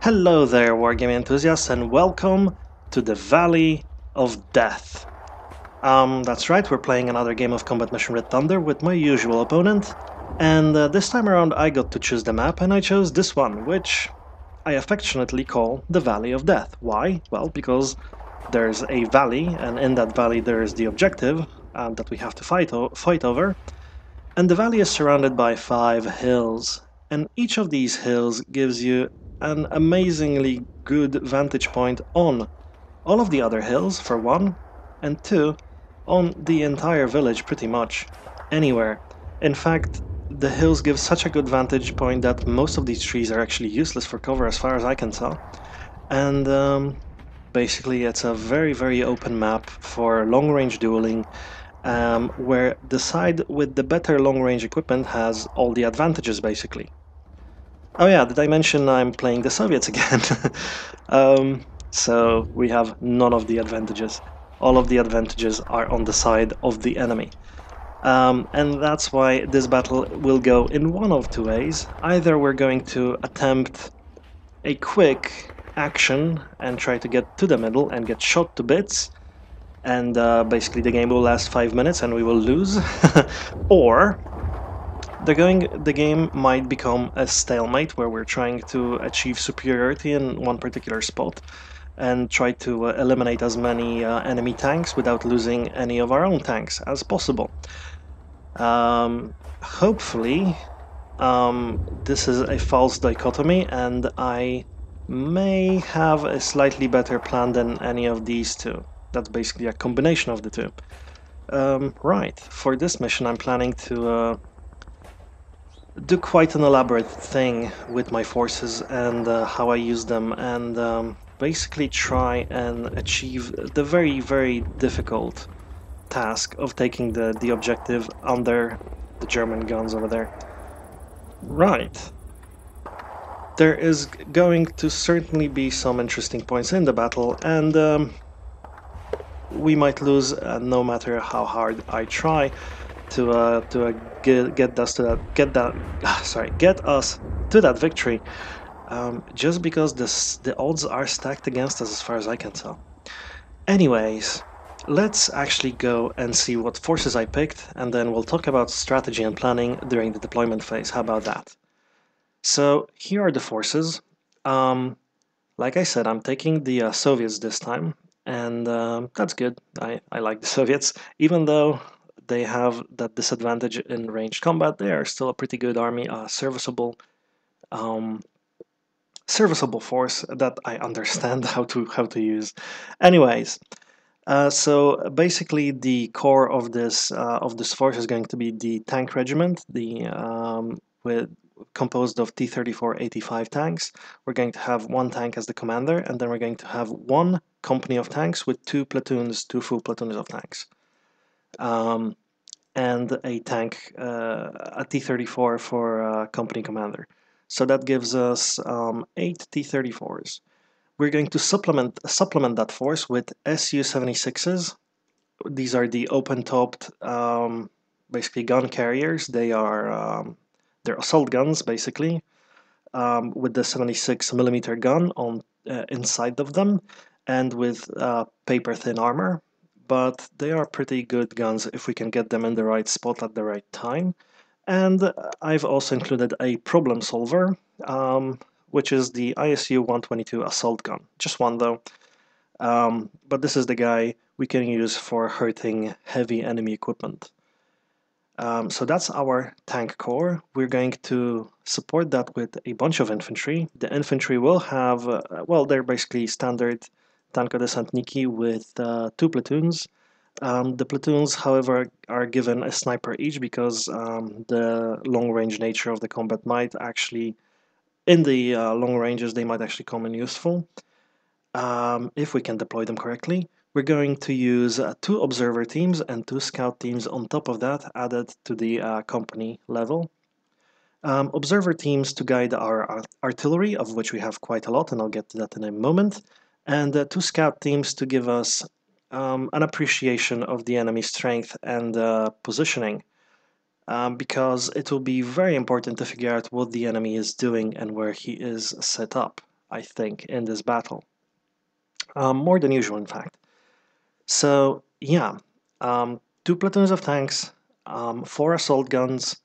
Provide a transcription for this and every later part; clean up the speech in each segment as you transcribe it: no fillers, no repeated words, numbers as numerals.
Hello there, wargaming enthusiasts, and welcome to the Valley of Death. That's right, we're playing another game of Combat Mission Red Thunder with my usual opponent, and this time around I got to choose the map, and I chose this one, which I affectionately call the Valley of Death. Why? Well, because there's a valley, and in that valley there is the objective that we have to fight over, and the valley is surrounded by 5 hills, and each of these hills gives you an amazingly good vantage point on all of the other hills, for one, and two, on the entire village, pretty much, anywhere. In fact, the hills give such a good vantage point that most of these trees are actually useless for cover as far as I can tell. And basically it's a very open map for long-range dueling, where the side with the better long-range equipment has all the advantages, basically. Oh yeah, did I mention I'm playing the Soviets again? So we have none of the advantages. All of the advantages are on the side of the enemy. And that's why this battle will go in one of two ways. Either we're going to attempt a quick action and try to get to the middle and get shot to bits, and basically the game will last 5 minutes and we will lose, or the game might become a stalemate where we're trying to achieve superiority in one particular spot and try to eliminate as many enemy tanks without losing any of our own tanks as possible. Hopefully, this is a false dichotomy and I may have a slightly better plan than any of these two. That's basically a combination of the two. Right, for this mission I'm planning to do quite an elaborate thing with my forces and how I use them, and basically try and achieve the very difficult task of taking the objective under the German guns over there. Right. There is going to certainly be some interesting points in the battle, and we might lose no matter how hard I try to get us to that victory. Just because the odds are stacked against us as far as I can tell. Anyways, let's actually go and see what forces I picked, and then we'll talk about strategy and planning during the deployment phase. How about that? So here are the forces. Like I said, I'm taking the Soviets this time, and that's good. I like the Soviets, even though they have that disadvantage in ranged combat. They are still a pretty good army, serviceable force that I understand how to use. Anyways, so basically the core of this force is going to be the tank regiment, with composed of T-34-85 tanks. We're going to have one tank as the commander, and then we're going to have one company of tanks with two full platoons of tanks. And a tank, a T-34 for company commander. So that gives us 8 T-34s. We're going to supplement that force with Su-76s. These are the open-topped, basically gun carriers. They're assault guns, basically, with the 76mm gun on inside of them, and with paper-thin armor. But they are pretty good guns if we can get them in the right spot at the right time. And I've also included a problem solver, which is the ISU-122 assault gun. Just one though. But this is the guy we can use for hurting heavy enemy equipment. So that's our tank core. We're going to support that with a bunch of infantry. The infantry will have, well, they're basically standard tanko-desantniki with 2 platoons. The platoons, however, are given a sniper each because the long-range nature of the combat might actually, in the long ranges, they might actually come in useful if we can deploy them correctly. We're going to use 2 observer teams and 2 scout teams on top of that, added to the company level. Observer teams to guide our artillery, of which we have quite a lot, and I'll get to that in a moment. And 2 scout teams to give us an appreciation of the enemy's strength and positioning, because it will be very important to figure out what the enemy is doing and where he is set up. I think, in this battle. More than usual, in fact. So, yeah, 2 platoons of tanks, 4 assault guns,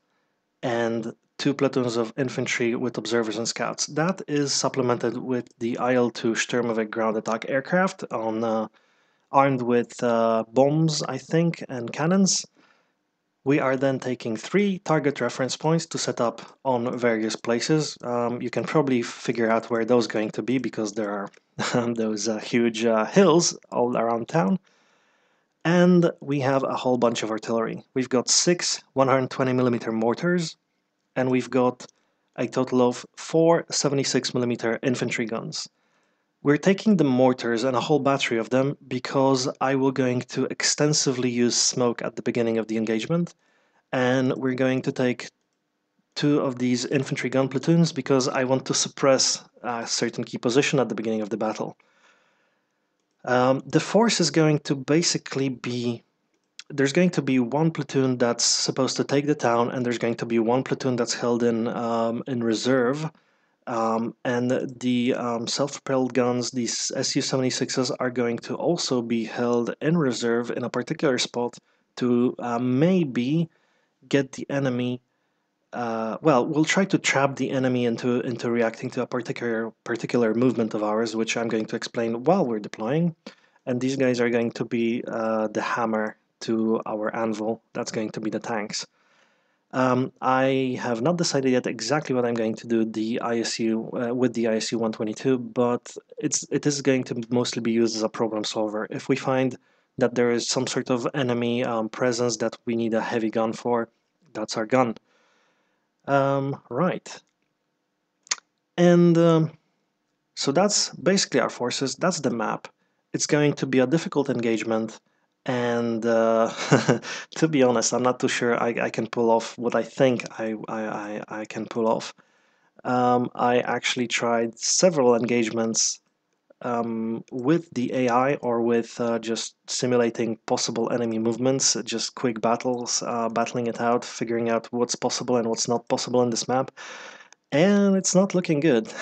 and 2 platoons of infantry with observers and scouts. That is supplemented with the IL-2 Sturmovik ground attack aircraft armed with bombs, I think, and cannons. We are then taking 3 target reference points to set up on various places. You can probably figure out where those are going to be because there are those huge hills all around town. And we have a whole bunch of artillery. We've got 6 120mm mortars, and we've got a total of 4 76mm infantry guns. We're taking the mortars and a whole battery of them because I will going to extensively use smoke at the beginning of the engagement, and we're going to take 2 of these infantry gun platoons because I want to suppress a certain key position at the beginning of the battle. The force is going to basically be, there's going to be 1 platoon that's supposed to take the town, and there's going to be 1 platoon that's held in reserve. And the self-propelled guns, these Su-76s, are going to also be held in reserve in a particular spot to maybe get the enemy. Well, we'll try to trap the enemy into reacting to a particular movement of ours, which I'm going to explain while we're deploying. And these guys are going to be the hammer to our anvil. That's going to be the tanks. I have not decided yet exactly what I'm going to do with the ISU 122, but it is going to mostly be used as a problem solver. If we find that there is some sort of enemy presence that we need a heavy gun for, that's our gun. Right. And so that's basically our forces. That's the map. It's going to be a difficult engagement. And to be honest, I'm not too sure I can pull off what I think I can pull off. I actually tried several engagements with the AI or with just simulating possible enemy movements, just quick battles, battling it out, figuring out what's possible and what's not possible in this map. And it's not looking good.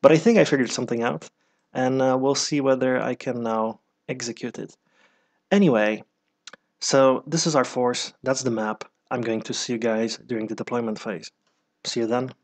But I think I figured something out, and we'll see whether I can now execute it. Anyway, so this is our force, that's the map. I'm going to see you guys during the deployment phase. See you then.